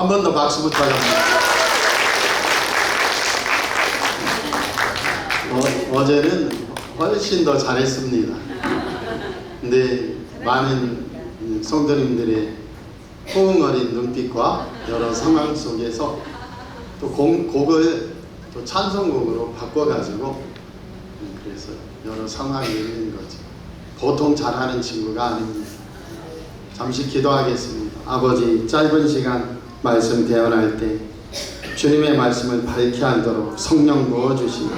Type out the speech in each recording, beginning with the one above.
한 번 더 박수 부탁합니다. 어제는 훨씬 더 잘했습니다. 근데 많은 성도님들의 호응 어린 눈빛과 여러 상황 속에서 또 곡을 또 찬송곡으로 바꿔가지고 그래서 여러 상황이 있는 거죠. 보통 잘하는 친구가 아닙니다. 잠시 기도하겠습니다. 아버지, 짧은 시간 말씀 대언할 때 주님의 말씀을 밝게 하도록 성령 부어주시고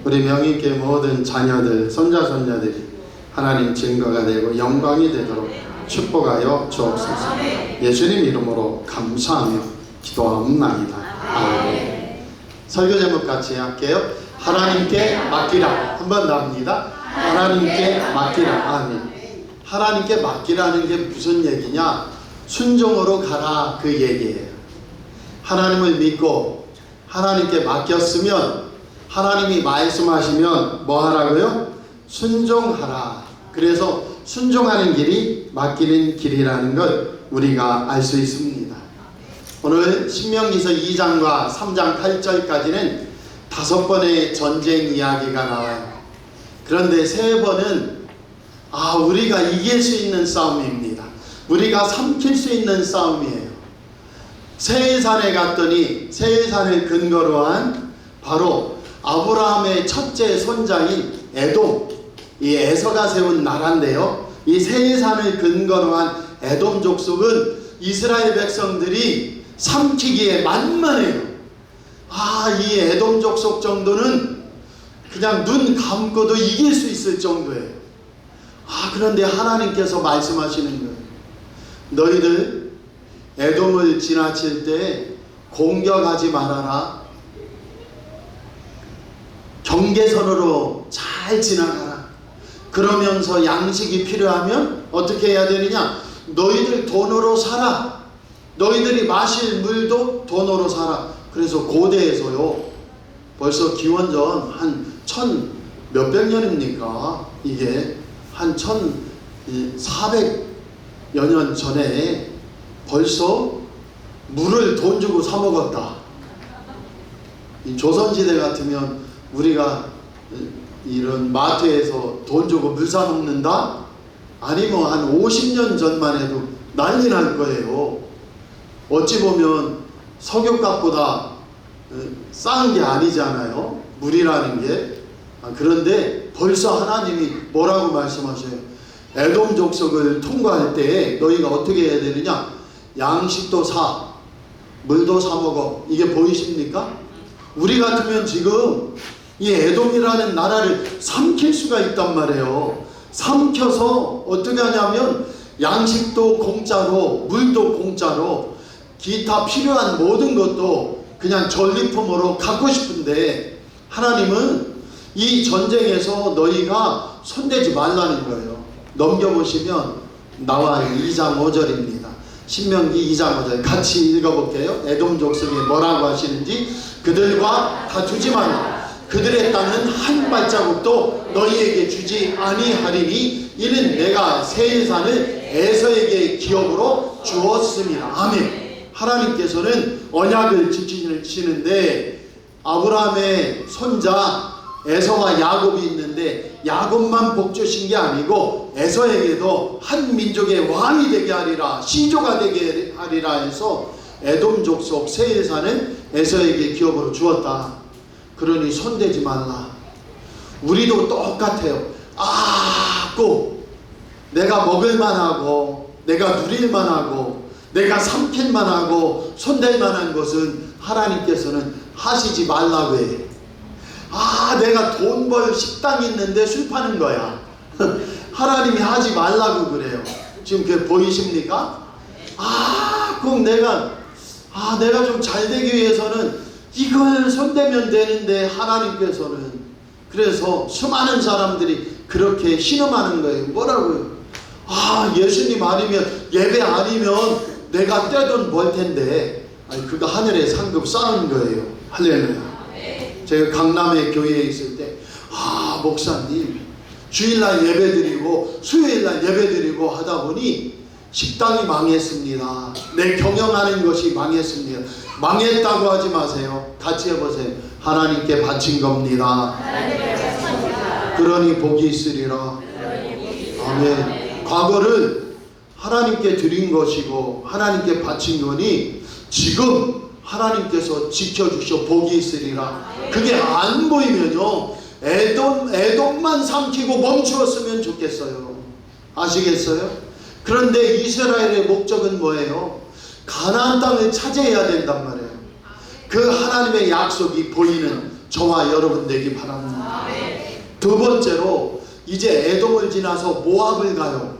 우리 명의교회 모든 자녀들, 손자손녀들이 하나님 증거가 되고 영광이 되도록 축복하여 주옵소서. 예수님 이름으로 감사하며 기도하옵나이다. 아멘. 설교 제목 같이 할게요. 하나님께 맡기라. 한 번 더 합니다. 하나님께 맡기라. 아멘. 하나님께 맡기라는 게 무슨 얘기냐? 순종으로 가라, 그 얘기예요. 하나님을 믿고 하나님께 맡겼으면 하나님이 말씀하시면 뭐 하라고요? 순종하라. 그래서 순종하는 길이 맡기는 길이라는 걸 우리가 알 수 있습니다. 오늘 신명기서 2장과 3장 8절까지는 5번의 전쟁 이야기가 나와요. 그런데 3번은 우리가 이길 수 있는 싸움입니다. 우리가 삼킬 수 있는 싸움이에요. 세일산에 갔더니 세일산을 근거로 한 바로 아브라함의 첫째 손자인 에돔, 이 에서가 세운 나라인데요. 이 세일산을 근거로 한 에돔 족속은 이스라엘 백성들이 삼키기에 만만해요. 이 에돔 족속 정도는 그냥 눈 감고도 이길 수 있을 정도예요. 그런데 하나님께서 말씀하시는 거예요. 너희들 에돔을 지나칠 때 공격하지 말아라. 경계선으로 잘 지나가라. 그러면서 양식이 필요하면 어떻게 해야 되느냐? 너희들 돈으로 사라. 너희들이 마실 물도 돈으로 사라. 그래서 고대에서요, 벌써 기원전 한 1000 몇백 년입니까? 이게 한 1400여 년 전에 벌써 물을 돈 주고 사 먹었다. 이 조선시대 같으면 우리가 이런 마트에서 돈 주고 물 사 먹는다? 아니면 한 50년 전만 해도 난리 날 거예요. 어찌 보면 석유값보다 싼 게 아니잖아요, 물이라는 게. 그런데 벌써 하나님이 뭐라고 말씀하셔요? 에돔 족속을 통과할 때 너희가 어떻게 해야 되느냐? 양식도 사, 물도 사 먹어. 이게 보이십니까? 우리 같으면 지금 이 에돔이라는 나라를 삼킬 수가 있단 말이에요. 삼켜서 어떻게 하냐면 양식도 공짜로, 물도 공짜로, 기타 필요한 모든 것도 그냥 전리품으로 갖고 싶은데 하나님은 이 전쟁에서 너희가 손대지 말라는 거예요. 넘겨보시면 나와 2장 5절입니다. 신명기 2장 5절 같이 읽어볼게요. 에돔 족속이 뭐라고 하시는지. 그들과 다투지 말라. 그들의 땅은 한 발자국도 너희에게 주지 아니하리니 이는 내가 세일산을 에서에게 기업으로 주었습니다. 아멘. 하나님께서는 언약을 지키시는데 아브라함의 손자 에서와 야곱이 있는데 야곱만 복 주신 게 아니고 에서에게도 한 민족의 왕이 되게 하리라, 시조가 되게 하리라 해서 에돔 족속 세일산을 에서에게 기업으로 주었다. 그러니 손대지 말라. 우리도 똑같아요. 꼭 내가 먹을만하고 내가 누릴만하고 내가 삼킬만하고 손댈만한 것은 하나님께서는 하시지 말라고 해요. 내가 돈 벌 식당 있는데 술 파는 거야. 하나님이 하지 말라고 그래요. 지금 그게 보이십니까? 꼭 내가 좀 잘 되기 위해서는 이걸 손대면 되는데 하나님께서는, 그래서 수많은 사람들이 그렇게 신음하는 거예요. 뭐라고요? 예수님 아니면, 예배 아니면 내가 떼돈 벌 텐데. 그거 하늘에 상급 쌓은 거예요. 할렐루야. 제가 강남의 교회에 있을 때 목사님 주일날 예배드리고 수요일날 예배드리고 하다 보니 식당이 망했습니다. 내 경영하는 것이 망했습니다. 망했다고 하지 마세요. 같이 해보세요. 하나님께 바친 겁니다. 그러니 복이 있으리라. 아멘. 과거를 하나님께 드린 것이고 하나님께 바친 거니 지금 하나님께서 지켜주셔 복이 있으리라. 그게 안 보이면요, 에돔만 삼키고 멈추었으면 좋겠어요. 아시겠어요? 그런데 이스라엘의 목적은 뭐예요? 가나안 땅을 차지해야 된단 말이에요. 그 하나님의 약속이 보이는 저와 여러분 되기 바랍니다. 두 번째로 이제 에돔을 지나서 모압을 가요.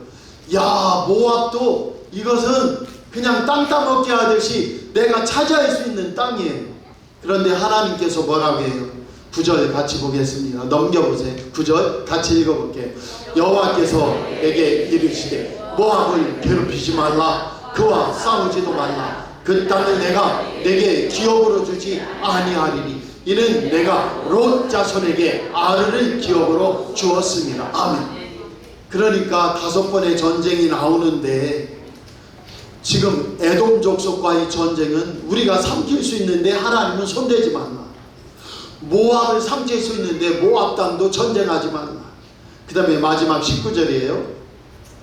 야, 모압도 이것은 그냥 땅 따먹기 하듯이 내가 차지할 수 있는 땅이에요. 그런데 하나님께서 뭐라고 해요? 9절 같이 보겠습니다. 넘겨보세요. 9절 같이 읽어볼게요. 여호와께서 내게 이르시되 모압을 괴롭히지 말라. 그와 싸우지도 말라. 그 땅을 내가 내게 기업으로 주지 아니하리니 이는 내가 롯 자손에게 아르를 기업으로 주었습니다. 아멘. 그러니까 5번의 전쟁이 나오는데 지금 에돔 족속과의 전쟁은 우리가 삼킬 수 있는데 하나님은 손대지 말라. 모압을 삼킬 수 있는데 모압 땅도 전쟁하지 말라. 그 다음에 마지막 19절이에요.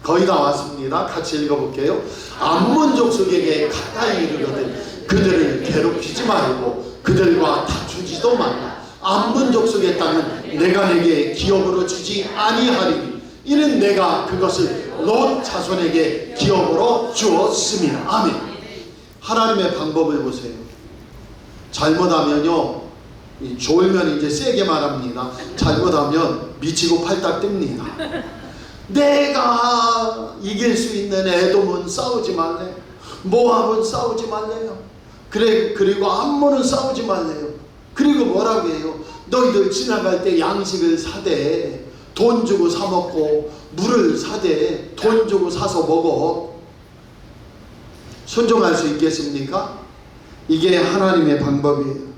거의 다 왔습니다. 같이 읽어볼게요. 암몬 족속에게 가까이 이르거든 그들을 괴롭히지 말고 그들과 다투지도 말라. 암몬 족속의 땅은 내가 내게 기업으로 주지 아니하리니 이는 내가 그것을 롯 자손에게 기업으로 주었습니다. 아멘. 하나님의 방법을 보세요. 잘못하면요, 졸면 이제 세게 말합니다. 잘못하면 미치고 팔딱 뜹니다. 내가 이길 수 있는 에돔은 싸우지 말래요. 모압은 싸우지 말래요. 그리고 암몬은 싸우지 말래요. 그리고 뭐라고 해요? 너희들 지나갈 때 양식을 사되 돈 주고 사 먹고 물을 사되 돈 주고 사서 먹어. 순종할 수 있겠습니까? 이게 하나님의 방법이에요.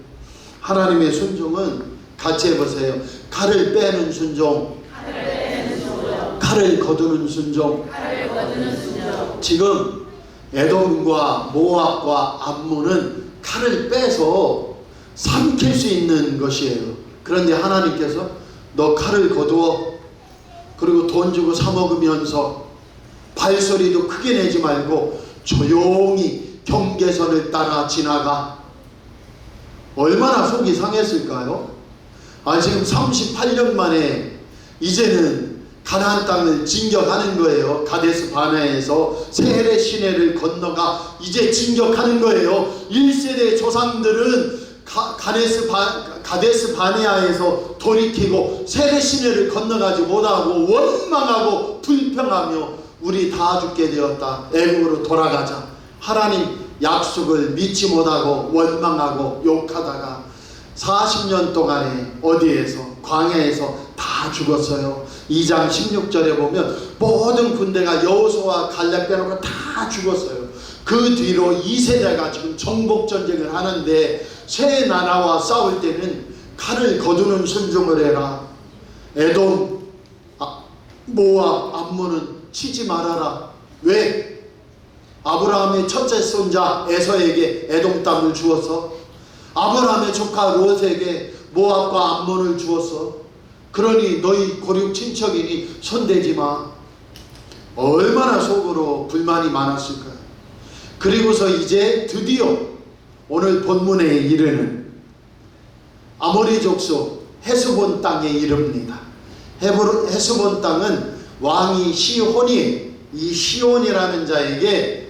하나님의 순종은 같이 해보세요. 칼을 빼는 순종, 칼을 거두는 순종. 지금 에돔과 모압과 암몬은 칼을 빼서 삼킬 수 있는 것이에요. 그런데 하나님께서 너 칼을 거두어. 그리고 돈 주고 사 먹으면서 발소리도 크게 내지 말고 조용히 경계선을 따라 지나가. 얼마나 속이 상했을까요? 지금 38년 만에 이제는 가나안 땅을 진격하는 거예요. 가데스 바네아에서 세레 시내를 건너가 이제 진격하는 거예요. 1세대 조상들은 가데스 바네아에서 돌이키고 세레 시내를 건너가지 못하고 원망하고 불평하며 우리 다 죽게 되었다. 애국으로 돌아가자. 하나님 약속을 믿지 못하고 원망하고 욕하다가 40년 동안에 어디에서 광야에서 다 죽었어요. 2장 16절에 보면 모든 군대가 여호수아와 갈렙 빼놓고 다 죽었어요. 그 뒤로 2세대가 지금 정복전쟁을 하는데 새 나라와 싸울 때는 칼을 거두는 순종을 해라. 에돔, 모압, 암몬은 치지 말아라. 왜? 아브라함의 첫째 손자 에서에게 에돔 땅을 주어서 아브라함의 조카 롯에게 모압과 암몬을 주었어. 그러니 너희 고륙 친척이니 손대지 마. 얼마나 속으로 불만이 많았을까요? 그리고서 이제 드디어 오늘 본문에 이르는 아모리 족속 헤스본 땅에 이릅니다. 헤스본 땅은 왕이 시혼이, 이 시혼이라는 자에게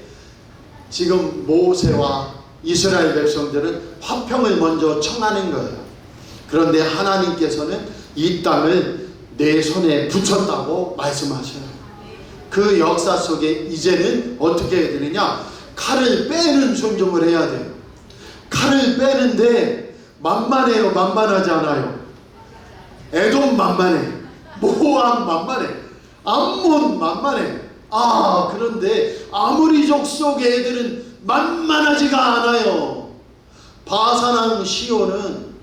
지금 모세와 이스라엘 백성들은 화평을 먼저 청하는 거예요. 그런데 하나님께서는 이 땅을 내 손에 붙였다고 말씀하셔요. 그 역사 속에 이제는 어떻게 해야 되느냐? 칼을 빼는 순종을 해야 돼요. 칼을 빼는데 만만해요? 만만하지 않아요? 에돔 만만해, 모압 만만해, 암몬 만만해. 그런데 아모리 족속 애들은 만만하지가 않아요. 바산왕 시온은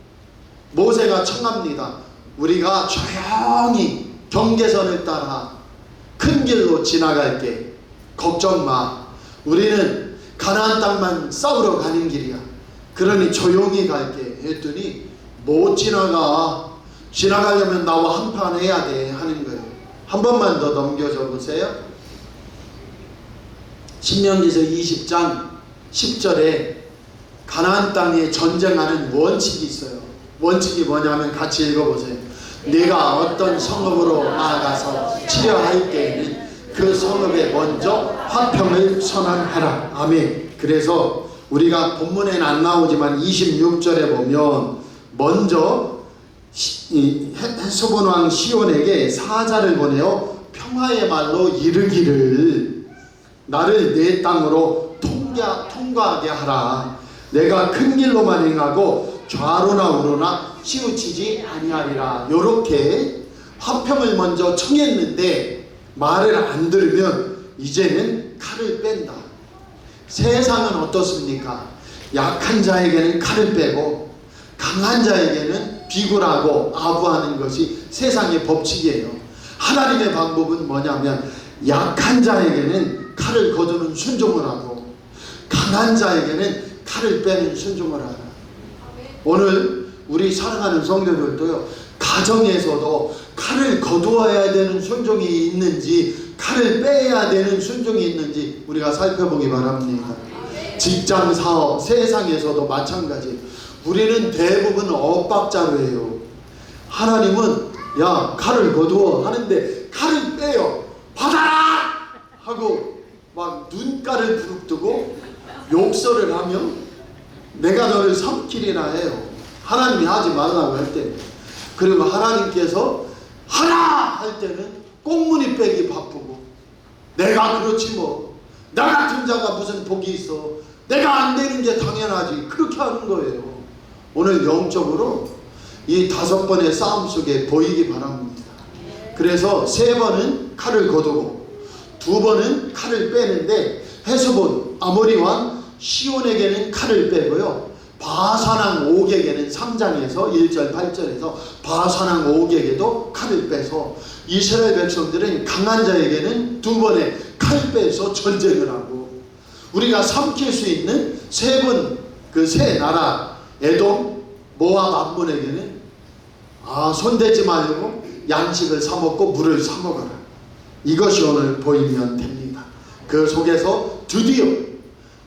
모세가 청합니다. 우리가 조용히 경계선을 따라 큰 길로 지나갈게. 걱정 마. 우리는 가나안 땅만 싸우러 가는 길이야. 그러니 조용히 갈게 했더니 못 지나가. 지나가려면 나와 한판 해야 돼 하는 거예요. 한 번만 더 넘겨줘 보세요. 신명기서 20장 10절에 가나안 땅에 전쟁하는 원칙이 있어요. 원칙이 뭐냐면 같이 읽어보세요. 네가 어떤 성읍으로 나아가서 치려할 때에는 그 성읍에 먼저 화평을 선언하라. 아멘. 그래서 우리가 본문에는 안 나오지만 26절에 보면 먼저 헤스본 왕 시온에게 사자를 보내어 평화의 말로 이르기를 나를 내 땅으로 통과하게 하라. 내가 큰 길로만 행하고 좌로나 우로나 치우치지 아니하리라. 요렇게 화평을 먼저 청했는데 말을 안 들으면 이제는 칼을 뺀다. 세상은 어떻습니까? 약한 자에게는 칼을 빼고 강한 자에게는 비굴하고 아부하는 것이 세상의 법칙이에요. 하나님의 방법은 뭐냐면 약한 자에게는 칼을 거두는 순종을 하고 강한 자에게는 칼을 빼는 순종을 하라. 오늘 우리 사랑하는 성도들도요, 가정에서도 칼을 거두어야 되는 순종이 있는지 칼을 빼야 되는 순종이 있는지 우리가 살펴보기 바랍니다. 직장, 사업, 세상에서도 마찬가지. 우리는 대부분 엇박자로 해요. 하나님은 야 칼을 거두어 하는데 칼을 빼요. 받아라 하고 막 눈가를 부릅뜨고 욕설을 하며 내가 너를 삼키리라 해요. 하나님이 하지 말라고 할 때. 그리고 하나님께서 하라 할 때는 꽁무니 빼기 바쁘고 내가 그렇지 뭐 나 같은 자가 무슨 복이 있어, 내가 안 되는 게 당연하지, 그렇게 하는 거예요. 오늘 영적으로 이 5번의 싸움 속에 보이기 바랍니다. 그래서 3번은 칼을 거두고 2번은 칼을 빼는데 헤스본 아모리 왕 시온에게는 칼을 빼고요, 바산왕 옥에게는 3장에서 1절 8절에서 바산왕 옥에게도 칼을 빼서 이스라엘 백성들은 강한 자에게는 2번의 칼 빼서 전쟁을 하고, 우리가 삼킬 수 있는 3번 그 세 나라 에돔, 모압, 암몬에게는 손대지 말고 양식을 사 먹고 물을 사 먹어라. 이것이 오늘 보이면 됩니다. 그 속에서 드디어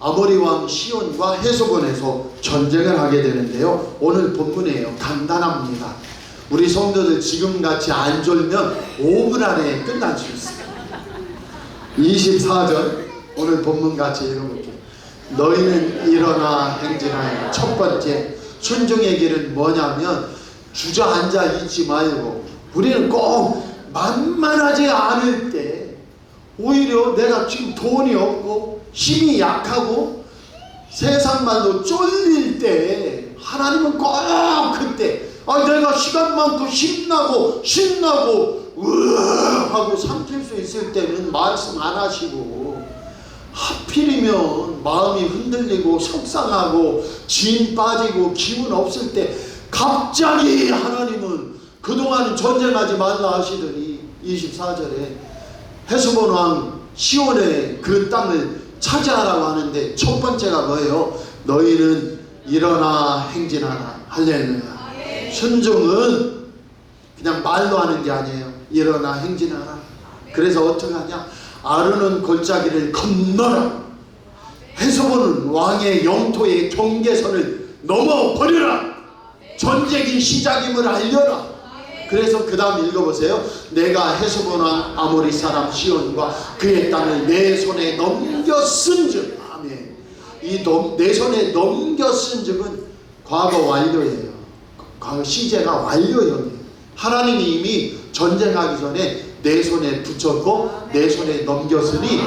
아모리 왕 시온과 헤스본에서 전쟁을 하게 되는데요. 오늘 본문이에요. 간단합니다. 우리 성도들 지금같이 안 졸면 5분 안에 끝날 수 있어요. 24절 오늘 본문같이 읽어볼게요. 너희는 일어나 행진하여. 첫 번째 순종의 길은 뭐냐면 주저앉아 있지 말고, 우리는 꼭 만만하지 않을 때, 오히려 내가 지금 돈이 없고 힘이 약하고 세상 말로 쫄릴 때 하나님은 꼭 그때 내가 시간 많고 힘나고 신나고 하고 삼킬 수 있을 때는 말씀 안 하시고, 하필이면 마음이 흔들리고 속상하고 진 빠지고 기운 없을 때 갑자기 하나님은 그동안 전쟁하지 말라 하시더니 24절에 헤스본 왕 시온의 그 땅을 차지하라고 하는데 첫 번째가 뭐예요? 너희는 일어나 행진하라. 할렐루야. 순종은 그냥 말로 하는 게 아니에요. 일어나 행진하라. 그래서 어떻게 하냐? 아르논 골짜기를 건너라. 헤스본은 왕의 영토의 경계선을 넘어버려라. 전쟁이 시작임을 알려라. 그래서 그 다음 읽어보세요. 내가 헤스본 왕 아모리 사람 시온과 그의 땅을 내 손에 넘겼은즉. 아멘. 이 내 손에 넘겼은즉은 과거 완료예요. 과거 시제가 완료형이에요. 하나님이 이미 전쟁하기 전에 내 손에 붙였고 내 손에 넘겼으니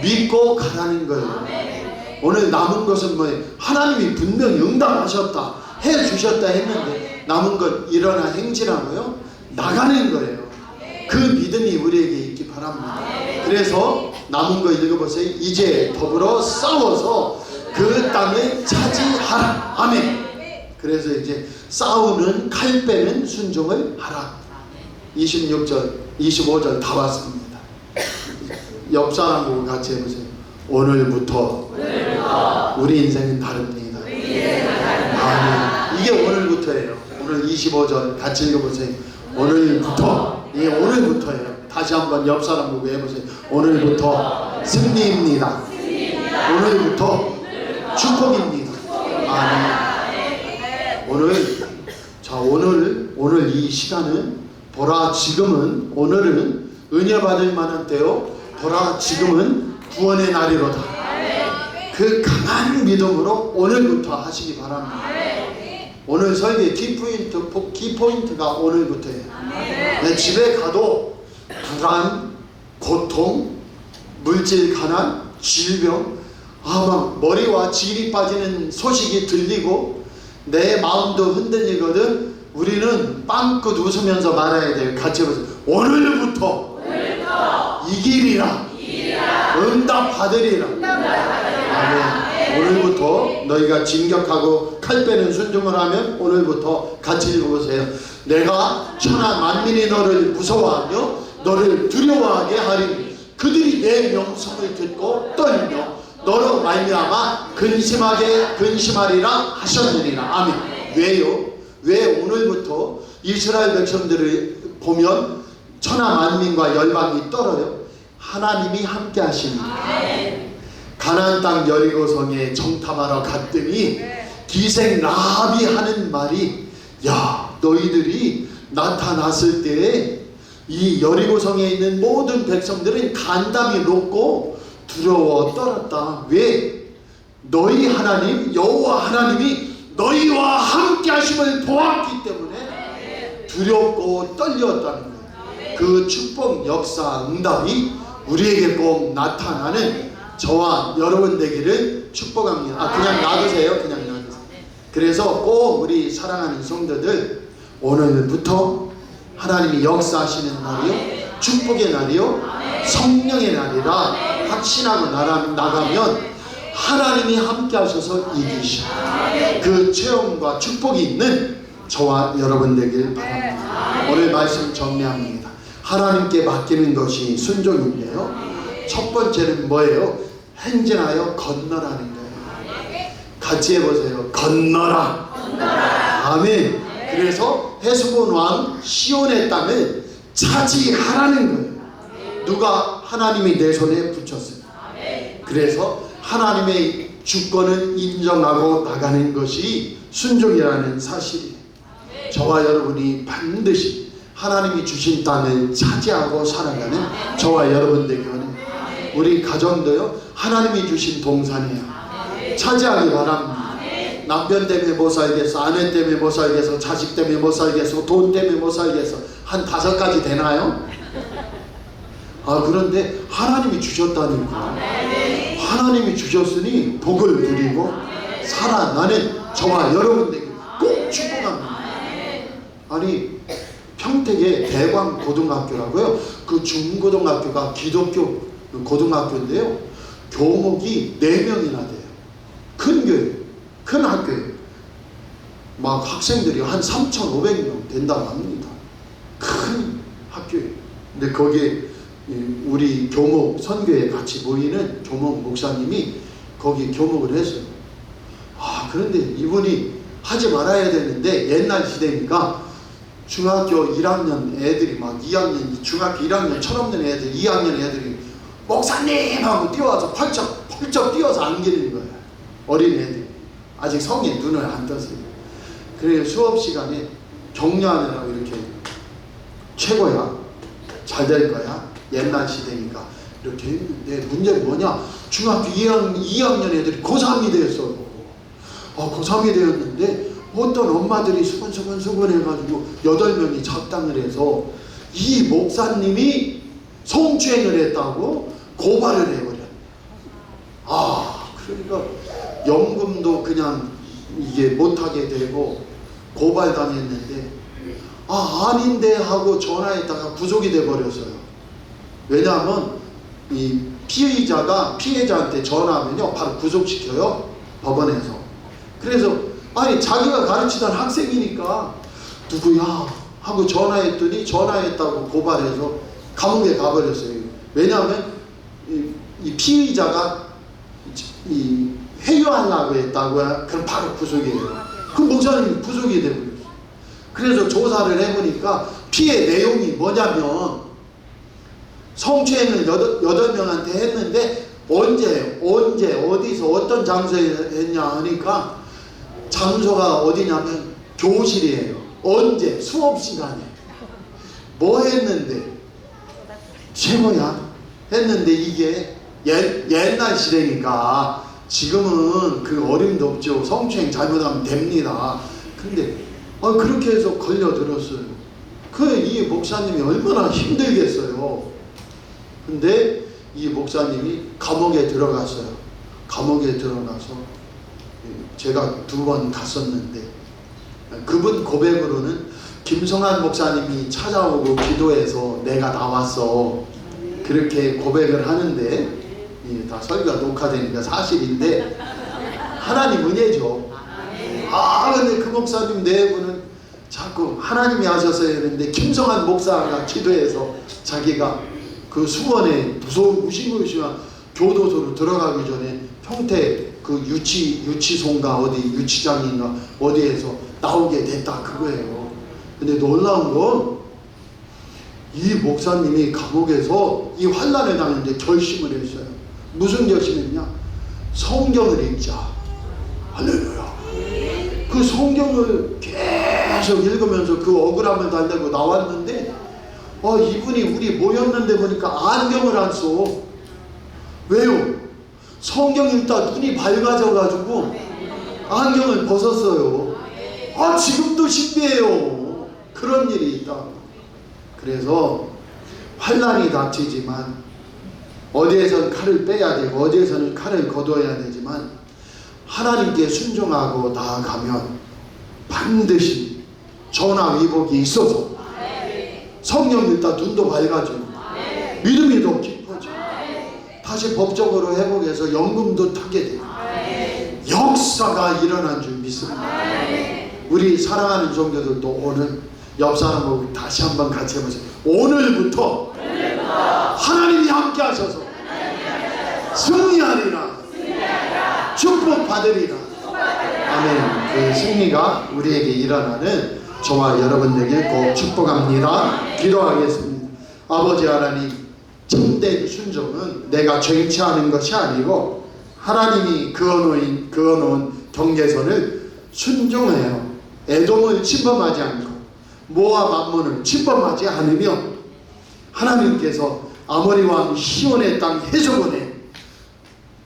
믿고 가라는 거예요. 오늘 남은 것은 뭐예요? 하나님이 분명히 응답하셨다, 해주셨다 했는데 남은 것 일어나 행진하고요, 나가는 거예요. 그 믿음이 우리에게 있기 바랍니다. 그래서 남은 거 읽어보세요. 이제 더불어 싸워서 그 땅을 차지하라. 아멘. 그래서 이제 싸우는 칼 빼는 순종을 하라. 26절 25절 다 왔습니다. 옆 사람 보고 같이 해보세요. 오늘부터 우리 인생은 다릅니다. 아멘. 이게 오늘부터예요. 오늘 25절 같이 읽어보세요. 오늘부터. 이게 오늘부터예요. 다시 한번 옆 사람 보고 해보세요. 오늘부터 승리입니다. 오늘부터 축복입니다. 아멘. 오늘 이 시간은 보라 지금은 오늘은 은혜 받을 만한 때요. 보라 지금은 구원의 날이로다. 그 강한 믿음으로 오늘부터 하시기 바랍니다. 오늘 설계 키포인트가 오늘부터예요. 내 집에 가도 불안, 고통, 물질 가난, 질병, 막 머리와 질이 빠지는 소식이 들리고 내 마음도 흔들리거든. 우리는 빵긋 웃으면서 말해야 돼요. 같이 해보세요. 오늘부터 이기리라. 응답 받으리라. 아멘. 오늘부터 너희가 진격하고 칼 빼는 순종을 하면 오늘부터 같이 읽어보세요. 내가 천하 만민이 너를 무서워하며 너를 두려워하게 하리니 그들이 내 명성을 듣고 떨며 너로 말미암아 근심하리라 하셨느니라. 아멘. 왜요? 왜 오늘부터 이스라엘 백성들을 보면 천하 만민과 열방이 떨어요? 하나님이 함께 하시니. 가나안 땅 여리고성에 정탐하러 갔더니 기생 라합이 하는 말이, 야, 너희들이 나타났을 때에 이 여리고성에 있는 모든 백성들은 간담이 높고 두려워 떨었다. 왜? 너희 하나님 여호와 하나님이 너희와 함께 하심을 보았기 때문에 두렵고 떨렸다는 거예요. 그 축복, 역사, 응답이 우리에게 꼭 나타나는 저와 여러분 되기를 축복합니다. 그냥 놔두세요. 그냥 놔두세요. 그래서 꼭 우리 사랑하는 성도들, 오늘부터 하나님이 역사하시는 날이요, 축복의 날이요, 성령의 날이라 확신하고 나가면 하나님이 함께 하셔서 이기시오. 그 체험과 축복이 있는 저와 여러분 되길 바랍니다. 오늘 말씀 정리합니다. 하나님께 맡기는 것이 순종인데요, 첫 번째는 뭐예요? 행진하여 건너라는 거예요. 같이 해보세요. 건너라. 아멘. 그래서 헤스본 왕 시온의 땅을 차지하라는 거예요. 누가? 하나님이 내 손에 붙였어요. 그래서 하나님의 주권을 인정하고 나가는 것이 순종이라는 사실이에요. 저와 여러분이 반드시 하나님이 주신 땅을 차지하고 살아가는 저와 여러분 되기를, 우리 가정도요, 하나님이 주신 동산이에요. 차지하기 바랍니다. 남편 때문에 못 살겠어, 아내 때문에 못 살겠어, 자식 때문에 못 살겠어, 돈 때문에 못 살겠어. 한 5가지 되나요? 그런데 하나님이 주셨다니까. 하나님이 주셨으니 복을 누리고 살아나는 저와 여러분들에게 꼭 축복합니다. 아니, 평택에 대광 고등학교라고요. 그 중고등학교가 기독교 고등학교인데요, 교목이 4명이나 돼요. 큰 교회, 큰 학교예요. 막 학생들이 한 3,500명 된다고 합니다. 큰 학교예요. 근데 거기에 우리 교목 선교에 같이 모이는 교목 목사님이 거기 교목을 했어요. 그런데 이분이 하지 말아야 되는데, 옛날 시대니까 중학교 1학년 애들이 막 2학년, 중학교 1학년 철없는 애들, 2학년 애들이 목사님 하고 뛰어와서 펄쩍 뛰어서 안기는 거예요. 어린 애들이 아직 성에 눈을 안 떴어요. 그래서 수업 시간에 격려하느라고 이렇게 최고야, 잘 될 거야, 옛날 시대니까 이렇게 했는데, 문제는 뭐냐? 중학교 2학년 애들이 고3이 됐어요. 고3이 되었는데 어떤 엄마들이 수근수근 해가지고 8명이 작당을 해서 이 목사님이 성추행을 했다고 고발을 해버렸네. 그러니까 연금도 그냥 이게 못하게 되고 고발당했는데, 아닌데 하고 전화했다가 구속이 돼버렸어요. 왜냐하면 이 피의자가 피해자한테 전화하면요, 바로 구속시켜요, 법원에서. 그래서 자기가 가르치던 학생이니까 누구야 하고 전화했더니 전화했다고 고발해서 감옥에 가버렸어요. 왜냐하면 이 피의자가 회유하려고 했다고요? 그럼 바로 구속이에요. 그 목사님이 구속이 되고요. 그래서 조사를 해보니까 피해 내용이 뭐냐면 성추행을 8명한테 했는데 언제 어디서 어떤 장소에 했냐 하니까 장소가 어디냐면 교실이에요. 언제? 수업 시간에. 뭐 했는데? 최고야 했는데 이게 옛날 시대니까 지금은 그 어림도 없죠. 성추행 잘못하면 됩니다. 근데 그렇게 해서 걸려들었어요. 이 목사님이 얼마나 힘들겠어요. 근데 이 목사님이 감옥에 들어갔어요. 감옥에 들어가서 제가 2번 갔었는데 그분 고백으로는 김성환 목사님이 찾아오고 기도해서 내가 나왔어. 그렇게 고백을 하는데 다 설교가 녹화되니까 사실인데 하나님 은혜죠. 근데 그 목사님 내부는 자꾸 하나님이 하셔서 했는데 김성환 목사가 기도해서 자기가 그 수원에 무시무시한 교도소로 들어가기 전에 평택 그 유치소인가 어디 유치장인가 어디에서 나오게 됐다 그거예요. 근데 놀라운 건 이 목사님이 감옥에서 이 환난을 당했는데 결심을 했어요. 무슨 결심했냐? 성경을 읽자. 할렐루야. 그 성경을 계속 읽으면서 그 억울함을 달래고 나왔는데 이분이 우리 모였는데 보니까 안경을 안 써. 왜요? 성경 읽다 눈이 밝아져 가지고 안경을 벗었어요. 지금도 신비해요. 그런 일이 있다. 그래서 환난이 닥치지만 어디에선 칼을 빼야 되고 어디에서는 칼을 거둬야 되지만 하나님께 순종하고 나아가면 반드시 전화위복이 있어서 성령 읽다 눈도 밝아지고 믿음이 더 깊어지고 다시 법적으로 회복해서 연금도 타게 되고 역사가 일어난 줄 믿습니다. 우리 사랑하는 종교들도 오늘 옆 사람하고 다시 한번 같이 해보세요. 오늘부터 하나님이 함께 하셔서 승리하리라. 축복받으리라. 아멘. 그 승리가 우리에게 일어나는 저와 여러분 되길 꼭 축복합니다. 기도하겠습니다. 아버지 하나님, 참된 순종은 내가 쟁취하는 것이 아니고 하나님이 그어놓은 경계선을 순종해요. 에돔을 침범하지 않고 모압 암몬을 침범하지 않으며 하나님께서 아모리 왕 시온의 땅 해저본에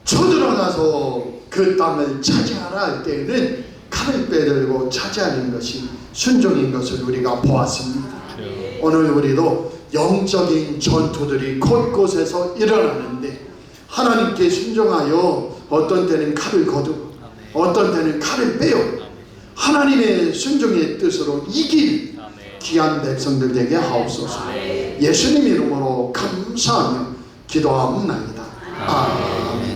쳐들어가서 그 땅을 차지하라 할 때에는 칼을 빼들고 차지하는 것이 순종인 것을 우리가 보았습니다. 오늘 우리도 영적인 전투들이 곳곳에서 일어나는데 하나님께 순종하여 어떤 때는 칼을 거두고 어떤 때는 칼을 빼어 하나님의 순종의 뜻으로 이길 귀한 백성들 되게 하옵소서. 예수님 이름으로 감사하며 기도하옵나이다. 아멘.